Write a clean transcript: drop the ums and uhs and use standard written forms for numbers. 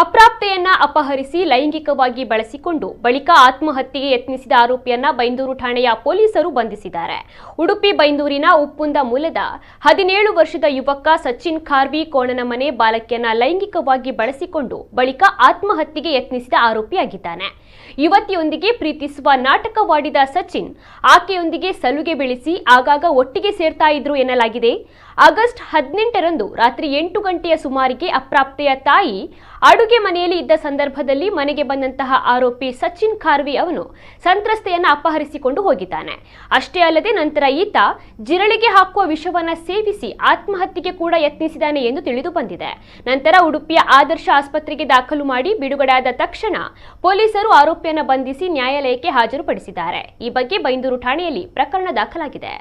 ಅಪ್ರಾಪ್ತೆಯನ್ನ ಅಪಹರಿಸಿ ಲೈಂಗಿಕವಾಗಿ ಬಳಸಿಕೊಂಡು ಬಳಿಕ ಆತ್ಮಹತ್ಯೆಗೆ ಯತ್ನಿಸಿದ ಆರೋಪಿಯನ್ನ ಬೈಂದೂರು ಠಾಣೆಯ ಪೊಲೀಸರು ಬಂಧಿಸಿದ್ದಾರೆ. ಉಡುಪಿ ಬೈಂದೂರಿನ ಉಪ್ಪುಂದ ಮೂಲದ 17 ವರ್ಷದ ಯುವಕ ಸಚಿನ್ ಖಾರ್ವಿ ಕೋಣನಮನೆ ಬಾಲಕಿಯನ್ನ ಲೈಂಗಿಕವಾಗಿ ಬಳಸಿಕೊಂಡು ಬಳಿಕ ಆತ್ಮಹತ್ಯೆಗೆ ಯತ್ನಿಸಿದ ಆರೋಪಿಯಾಗಿದ್ದಾನೆ. ಯುವತಿಯೊಂದಿಗೆ ಪ್ರೀತಿಸುವ ನಾಟಕವಾಡಿದ ಸಚಿನ್ ಆಕೆಯೊಂದಿಗೆ ಸಲುಗೆ ಬೆಳೆಸಿ ಆಗಾಗ ಒಟ್ಟಿಗೆ ಸೇರ್ತಾ ಇದ್ರು ಎನ್ನಲಾಗಿದೆ. ಆಗಸ್ಟ್ 18ರಂದು ರಾತ್ರಿ 8 ಗಂಟೆಯ ಸುಮಾರಿಗೆ ಅಪ್ರಾಪ್ತೆಯ ತಾಯಿ ಅಡುಗೆ ಮನೆಯಲ್ಲಿ ಇದ್ದ ಸಂದರ್ಭದಲ್ಲಿ ಮನೆಗೆ ಬಂದಂತಹ ಆರೋಪಿ ಸಚಿನ್ ಖಾರ್ವಿ ಅವನು ಸಂತ್ರಸ್ತೆಯನ್ನ ಅಪಹರಿಸಿಕೊಂಡು ಹೋಗಿದ್ದಾನೆ. ಅಷ್ಟೇ ಅಲ್ಲದೆ ನಂತರ ಈತ ಜಿರಳೆಗೆ ಹಾಕುವ ವಿಷವನ್ನ ಸೇವಿಸಿ ಆತ್ಮಹತ್ಯೆಗೆ ಕೂಡ ಯತ್ನಿಸಿದ್ದಾನೆ ಎಂದು ತಿಳಿದು ಬಂದಿದೆ. ನಂತರ ಉಡುಪಿಯ ಆದರ್ಶ ಆಸ್ಪತ್ರೆಗೆ ದಾಖಲು ಮಾಡಿ ಬಿಡುಗಡೆಯಾದ ತಕ್ಷಣ ಪೊಲೀಸರು ಆರೋಪಿಯನ್ನ ಬಂಧಿಸಿ ನ್ಯಾಯಾಲಯಕ್ಕೆ ಹಾಜರುಪಡಿಸಿದ್ದಾರೆ. ಈ ಬಗ್ಗೆ ಬೈಂದೂರು ಠಾಣೆಯಲ್ಲಿ ಪ್ರಕರಣ ದಾಖಲಾಗಿದೆ.